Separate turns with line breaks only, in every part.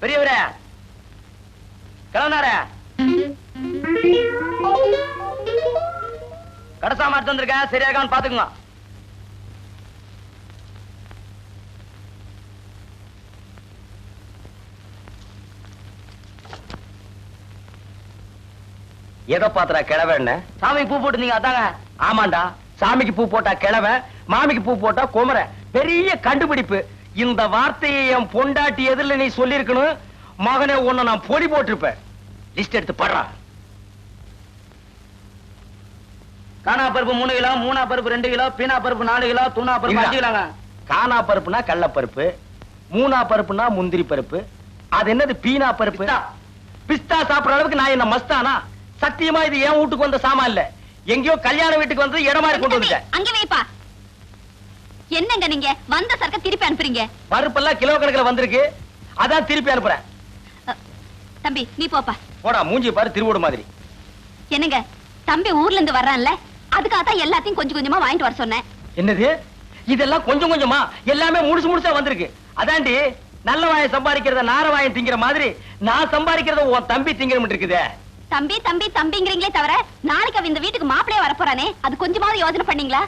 பெரியவரே கிளம்புனாரே கடைசா மாட்டு வந்திருக்கேன், சரியாகான்னு பாத்துக்குங்க. எதை பாத்துறா கிழவன்? சாமிக்கு பூ போட்டுருந்தீங்க அதாங்க. ஆமாண்டா, சாமிக்கு பூ போட்டா கிழவன், மாமிக்கு பூ போட்டா குமர. பெரிய கண்டுபிடிப்பு. இந்த வார்த்தையை என் பொண்டாட்டி எதிரில் நீ சொல்லிருக்கணும். மகனே உன்னை நான் பொடி போட்டிருப்பேன். லிஸ்ட் எடுத்து படுறா. காணா பருப்பு 3 கிலோ, மூணா பருப்பு 2 கிலோ, பீனா பருப்பு 4 கிலோ, தூணா பருப்பு 5 கிலோங்க. காணா பருப்புனா கடலை பருப்பு, மூணா பருப்புனா முந்திரி பருப்பு. அது என்னது பீனா பருப்பு? பிஸ்தா சாப்பிடுற அளவுக்கு நான் என்ன மஸ்தானா? சத்தியமா இது என் வீட்டுக்கு வந்த சாமான் இல்ல, எங்கயோ கல்யாண வீட்டுக்கு வந்து இடமா கொண்டு வந்துட்டேன்.
அங்க வைப்பா. என்னங்க நீங்க வந்த சரக்க திருப்பி அனுப்புறீங்க?
பருப்பெல்லாம் கிலோ கணக்குல வந்திருக்கு, அதான் திருப்பி அனுப்புறேன்.
தம்பி நீ போப்பா.
போடா, மூஞ்சி பாரு திருவோடு மாதிரி.
என்னங்க தம்பி ஊர்ல இருந்து வர்றான்ல, அதுக்காக தான் எல்லாத்தையும் கொஞ்சம் கொஞ்சமா வாங்கிட்டு வர சொன்னேன்.
என்னது இதெல்லாம் கொஞ்சம் கொஞ்சமா? எல்லாமே முழுசு முழுசா வந்திருக்கு. அதாண்டி நல்ல வாயை சம்பாதிக்கிறத நார வாயை திங்கிற மாதிரி நான் சம்பாதிக்கிறத உன் தம்பி திங்கிற இருக்குதே.
தம்பி தம்பி தம்பிங்கிறீங்களே தவிர நாளைக்கு அவன் இந்த வீட்டுக்கு மாப்பிளைய வரப்போறானே, அது கொஞ்சமாவது யோசனை பண்ணீங்களா?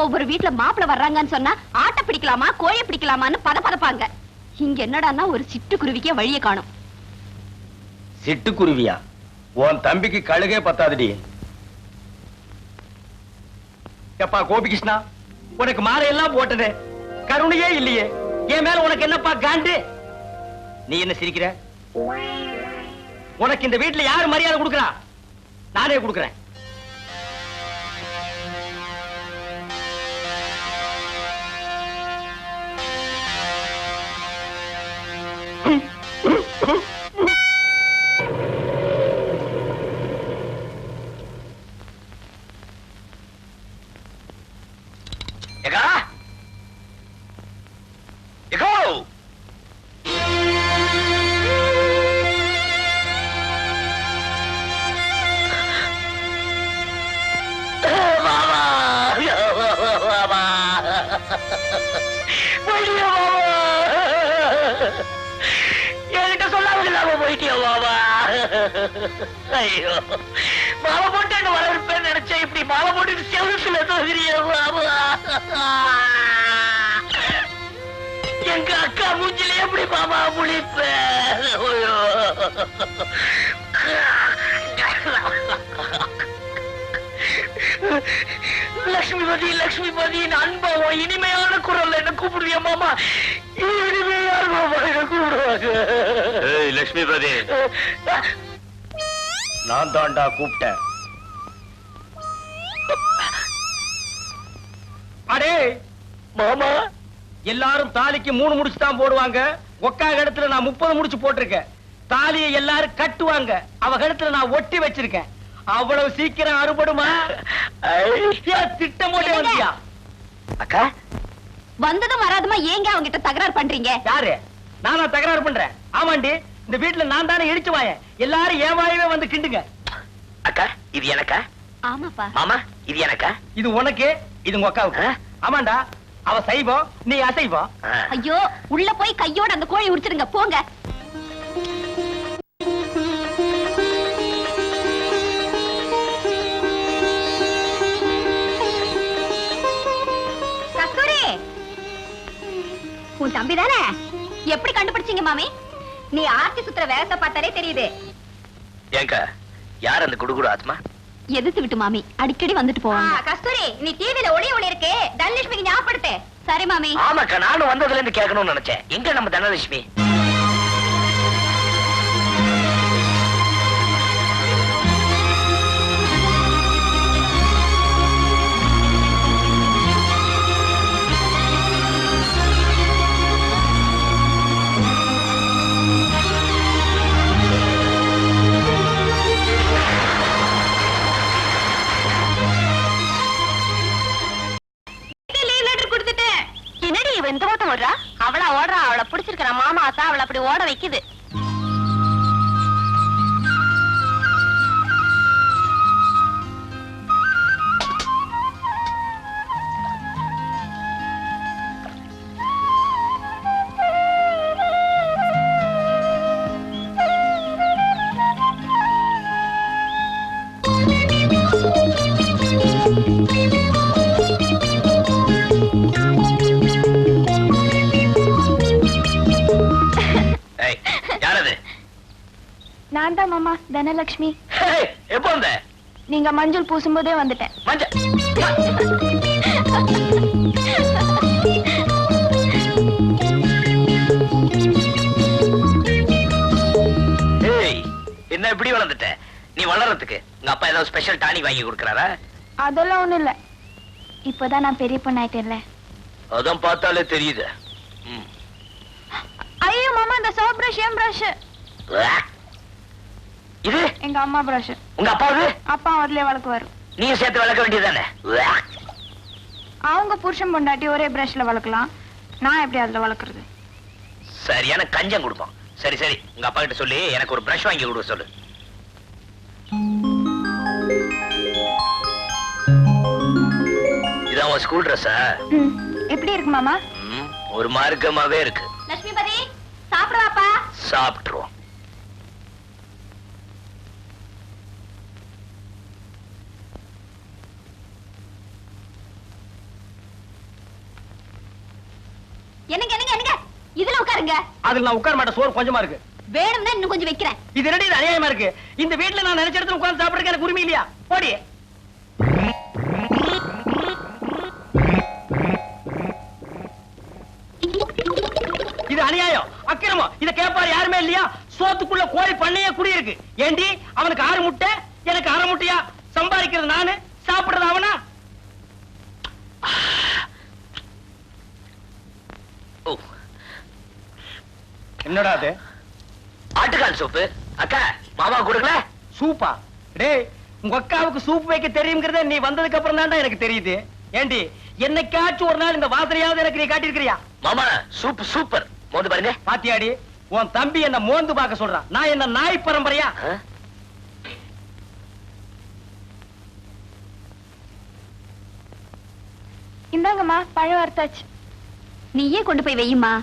ஒவ்வொரு வீட்டுல மாப்பிளை வர்றாங்கன்னு சொன்னா ஆட்டை பிடிக்கலாமா கோழை பிடிக்கலாமான்னு பதப்பாங்க. இங்க என்னடான்னா ஒரு சிட்டுக்குருவிக்கே வழியை காணும்.
சிட்டுக்குருவியா? உன் தம்பிக்கு கழுகே பத்தாதுடி. எப்பா கோபிகிருஷ்ணா, உனக்கு மாலையெல்லாம் போட்டது கருணையே இல்லையே, என் மேல உனக்கு என்னப்பா காண்டு? நீ என்ன சிரிக்கிற? உனக்கு இந்த வீட்டுல யாரு மரியாதை கொடுக்கறா? நானே கொடுக்கறேன். என்கிட்ட சொல்லாம போயிட்டியா பாபா? ஐயோ, மாலை போட்டு என்ன வளர்ப்பேன்னு நினைச்சேன், இப்படி மாலை போட்டு செவத்துல தோகிறியா பாபா? எங்க அக்கா மூஞ்சில எப்படி பாபா முழிப்ப? லட்சுமிபதி லட்சுமிபதி, அன்பாவும் இனிமையான குரல் என்ன கூப்பிடுவியா மாமா? இனிமையான மாமா என்ன கூப்பிடுவாங்க. லட்சுமிபதி, நான் தாண்டா கூப்பிட்டேன். அடே மாமா, எல்லாரும் தாலிக்கு 3 முடிச்சு தான் போடுவாங்க. ஒக்கா இடத்துல நான் 30 முடிச்சு போட்டிருக்கேன். தாலியை எல்லாரும் கட்டுவாங்க, அவ கழுத்துல நான் ஒட்டி வச்சிருக்கேன். அவ்வளவு சீக்கிரம் அறுபடுமா? திட்டம் போட்டே வந்தியா? அக்கா
வந்ததும் வராதுமா ஏங்க அவங்க கிட்ட தகராறு பண்றீங்க?
யாரு? நானா தகராறு பண்றேன்? ஆமாண்டி, இந்த வீட்டுல நான் தானே இடிச்சு வாயேன். எல்லாரும் ஏன் வாயவே வந்து கிண்டுங்க. அக்கா இது எனக்கா?
ஆமாப்பா.
மாமா இது எனக்கா? இது உனக்கு, இது உங்க அக்காவுக்கு. ஆமாண்டா, அவ சைவம், நீ அசைவம்.
ஐயோ, உள்ள போய் கையோட அந்த கோழி உடிச்சிருங்க போங்க. உன் தம்பி தானே? எப்படி கண்டுபிடிச்சீங்க மாமி? நீ ஆர்த்தி சுத்துற வேகத்தை பார்த்தாலே தெரியுது.
ஏங்க யார் அந்த குடுகுடு ஆத்மா?
எதிர்த்து விட்டு மாமி அடிக்கடி வந்துட்டு போவாங்க. கஸ்தூரி, நீ டிவில ஒளி இருக்கு, தனலட்சுமிக்கு ஞாபகப்படுத்து. சரி மாமி.
ஆமாக்கா, நானும் வந்ததுல இருந்து கேட்கணும்னு நினைச்சேன். எங்க நம்ம தனலட்சுமி?
அவளா ஓடுறா? அவளை பிடிச்சிருக்கிற மாமா தான் அவளை அப்படி ஓட வைக்குது.
நான் தான் மாமா தனலட்சுமி.
எப்போ வந்த?
நீங்க மஞ்சள் பூசும்போதே வந்துட்டேன்.
என்ன இப்படி வளர்ந்துட்ட? நீ வளர்றதுக்கு உங்க அப்பா ஏதாவது ஸ்பெஷல் டானிக் வாங்கி கொடுக்கறாரா?
அதெல்லாம் ஒண்ணும் இல்ல, இப்பதான் நான் பெரிய பொண்ணாயிட்டேன்ல.
அதான் பார்த்தாலே தெரியுது.
ஐயோ மாமா, இந்த சோப் பிரஷ் ஏன் பிரஷ்?
இது
எங்க அம்மா பிரஷ்.
உங்க அப்பாவது?
அப்பா அதுலயே வளர்க்குவாரு.
நீ சேர்த்து வளர்க்க வேண்டியதானே?
அவங்க புருஷன் பொண்டாட்டி ஒரே பிரஷ்ல வளர்க்கலாம், நான் எப்படி அதுல வளர்க்கறது?
சரியான கஞ்சம் கொடுப்போம். சரி சரி, உங்க அப்பா கிட்ட சொல்லி எனக்கு ஒரு பிரஷ் வாங்கி கொடுக்க சொல்லு. இதான் உன் ஸ்கூல் ட்ரெஸ்ஸா?
எப்படி இருக்கு மாமா?
ஒரு மார்க்கமாவே இருக்கு.
லட்சுமிபதி சாப்பிடுவாப்பா.
சாப்பிட்டுருவோம்.
என்னங்க என்னங்க என்னங்க, இதுல உட்காருங்க.
அதுல நான் உட்கார மாட்டேன், சோறு கொஞ்சமா இருக்கு.
வேணும்னா இன்னும் கொஞ்சம் வைக்கிறேன்.
இது ரெடி, இது அநியாயமா இருக்கு. இந்த வீட்டுல நான் நினைச்ச இடத்துல உட்கார்ந்து சாப்பிடுறதுக்கு எனக்கு உரிமை இல்லையா? போடி. இது அநியாயம், அக்கிரமம். இத கேட்பாரு யாருமே இல்லையா? சோத்துக்குள்ள கோழி பண்ணையே குடியிருக்கு. ஏண்டி அவனுக்கு 6 முட்டை, எனக்கு 1/2 முட்டையா? சம்பாதிக்கிறது நானு, சாப்பிடுறது அவனா? என்னடா அது? ஆட்டுக்கால் சூப்பு. அக்கா மாமா கொடுக்கல? சூப்பா? டேய், உங்க அக்காவுக்கு சூப் வைக்க தெரியுங்கிறத நீ வந்ததுக்கு அப்புறம் தான்டா எனக்கு தெரியுது. ஏண்டி என்னைக்காச்சும் ஒரு நாள் இந்த வாசனையாவது எனக்கு நீ காட்டியிருக்கிறியா? மாமா சூப் சூப்பர். மோந்து பாருங்க. பாத்தியாடி, உன் தம்பி என்ன மோந்து பார்க்க சொல்றான். நான் என்ன நாய் பரம்பரையா?
இந்தாங்கம்மா, பழம் வறுத்தாச்சு.
நீயே கொண்டு போய் வையுமா.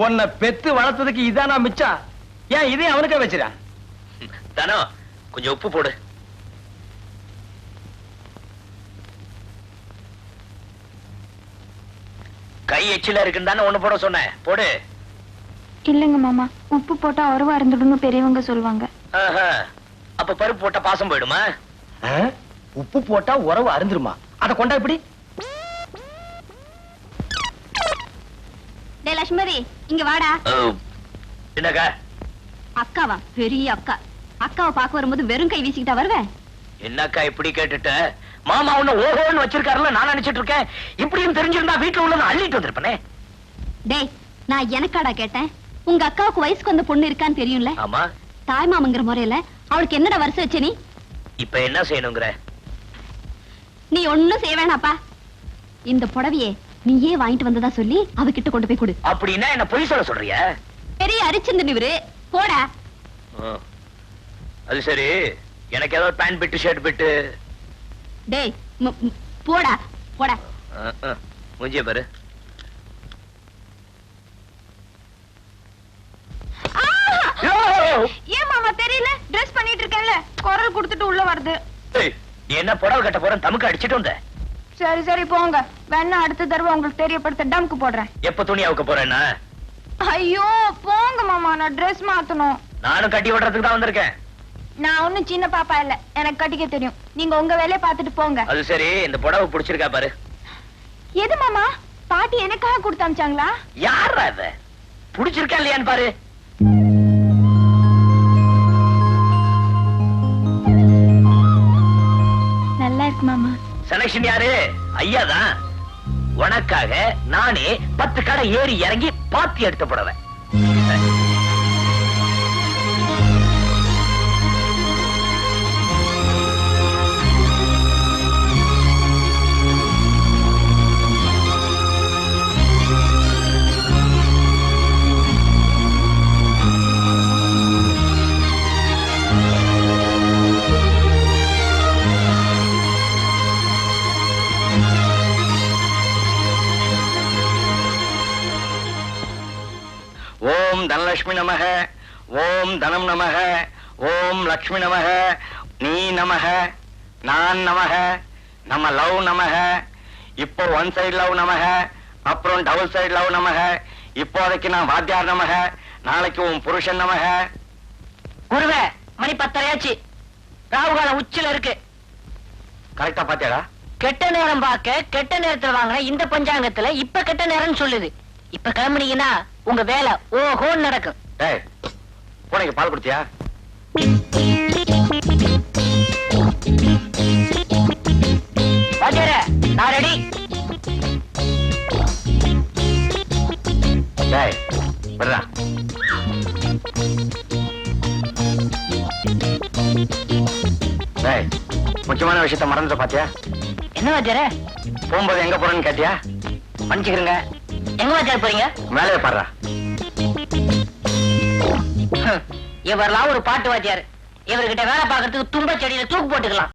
உன்னை பெத்து வளர்த்ததுக்கு இதானா மிச்சா? ஏன் இதே அவனுக்கே வச்சிரா? தானோ கொஞ்சம் உப்பு போடு. கை எச்சில இருக்குன்னு தானே ஒண்ணு போட சொன்னேன், போடு.
இல்லங்க மாமா, உப்பு போட்டா உறவா இருந்துடும் பெரியவங்க சொல்லுவாங்க.
அப்ப பருப்பு போட்டா பாசம் போயிடுமா? உப்பு போட்டா உறவு அருந்துருமா? அத கொண்டா இப்படி.
டேய் லட்சுமதி, இங்க வாடா.
என்னக்கா?
அக்காவா? பெரிய அக்கா. அக்காவை பார்க்க வரும்போது வெறும் கை வீசிக்கிட்டா வருவேன்?
என்னக்கா இப்படி கேட்டுட்ட? மாமா உன்ன ஓஹோன்னு வச்சிருக்காருல நான் நினைச்சிட்டு இருக்கேன். இப்படியும் தெரிஞ்சிருந்தா வீட்டுல உள்ளத அள்ளிட்டு வந்திருப்பனே.
டேய், நான் எனக்காடா கேட்டேன். உங்க அக்காவுக்கு வயசுக்கு வந்த பொண்ணு இருக்கான்னு தெரியும்ல?
ஆமா.
தாய் மாமங்கிற முறையில அவளுக்கு என்னடா வருஷம் வச்ச நீ?
இப்ப என்ன செய்யணுங்கிற?
நீ ஒண்ணும் செய்ய வேணாப்பா. இந்த புடவையே நீயே வாங்கிட்டு வந்ததா சொல்லி அவகிட்ட கொண்டு போய் கொடு.
அப்படின்னா என்ன பொய் சொல்ல சொல்றிய?
பெரிய அரிச்சந்திரன் இவரு, போடா.
அது சரி, எனக்கு ஏதாவது பேண்ட் பிட்டு ஷர்ட் பிட்டு.
டேய் போடா போடா.
மூஞ்சிய பாரு.
ஏன் மாமா தெரியல? ட்ரெஸ் பண்ணிட்டு இருக்கேன்ல, குரல் கொடுத்துட்டு உள்ள வருது.
நீ என்ன புடவை கட்ட போற? தமுக்கு அடிச்சிட்டு வந்த.
சரி சரி போங்க, வேணா அடுத்த தடவை உங்களுக்கு தெரியப்படுத்த டம்க்கு போடுறேன்.
எப்ப துணி அவுக்க போறேன்னா?
ஐயோ போங்க மாமா, நான் ட்ரெஸ் மாத்தணும்.
நானும் கட்டி விடுறதுக்கு தான் வந்திருக்கேன்.
நான் ஒண்ணும் சின்ன பாப்பா இல்ல, எனக்கு கட்டிக்க தெரியும். நீங்க உங்க வேலையை பார்த்துட்டு போங்க.
அது சரி, இந்த புடவை பிடிச்சிருக்கா பாரு.
எது மாமா? பாட்டி எனக்காக கொடுத்து அனுப்பிச்சாங்களா?
யாரா இவ? பிடிச்சிருக்கா இல்லையான்னு பாரு.
நல்லா இருக்கு மாமா.
செலக்ஷன் யாரு? ஐயாதான். உனக்காக நானே 10 கடை ஏறி இறங்கி பாத்தி எடுத்து போடுவேன். தனலட்சுமி நமக, ஓம் தனம் நமக, ஓம் லக்ஷ்மி நமக, நீ நமக, நான் நமக, நம்ம லவ் நமக. இப்போ ஒன் சைடு லவ் நமக, அப்புறம் டபுள் சைடு லவ் நமக. இப்போதைக்கு நான் வாத்தியார் நமக, நாளைக்கு உன் புருஷன் நமக.
குருவே, மணி 10:30 ராகுகாலம் உச்சில இருக்கு.
கரெக்டா பாத்தியாடா?
கெட்ட நேரம் பார்க்க கெட்ட நேரத்துல வாங்கின இந்த பஞ்சாங்கத்துல இப்ப கெட்ட நேரம்னு சொல்லுது. இப்ப கிளம்புனீங்கன்னா உங்க வேலை ஓஹோன்னு நடக்கும்.
டேய், பூனைக்கு பால் கொடுத்தியா?
வாத்தியாரே, நான் ரெடி.
டேய், விடுடா. டேய், முக்கியமான விஷயத்த மறந்துட்ட பாத்தியா?
என்ன வாத்தியாரே?
போகும்போது எங்க போறேன்னு கேட்டியா? மன்னிச்சுக்கிறேங்க.
எங்க வாத்தியார் போறீங்க?
மேலே பாடுறா.
இவரெல்லாம் ஒரு பாட்டு வாத்தியார். இவர்கிட்ட வேலை பார்க்கறதுக்கு தும்ப செடியில தூக்கு போட்டுக்கலாம்.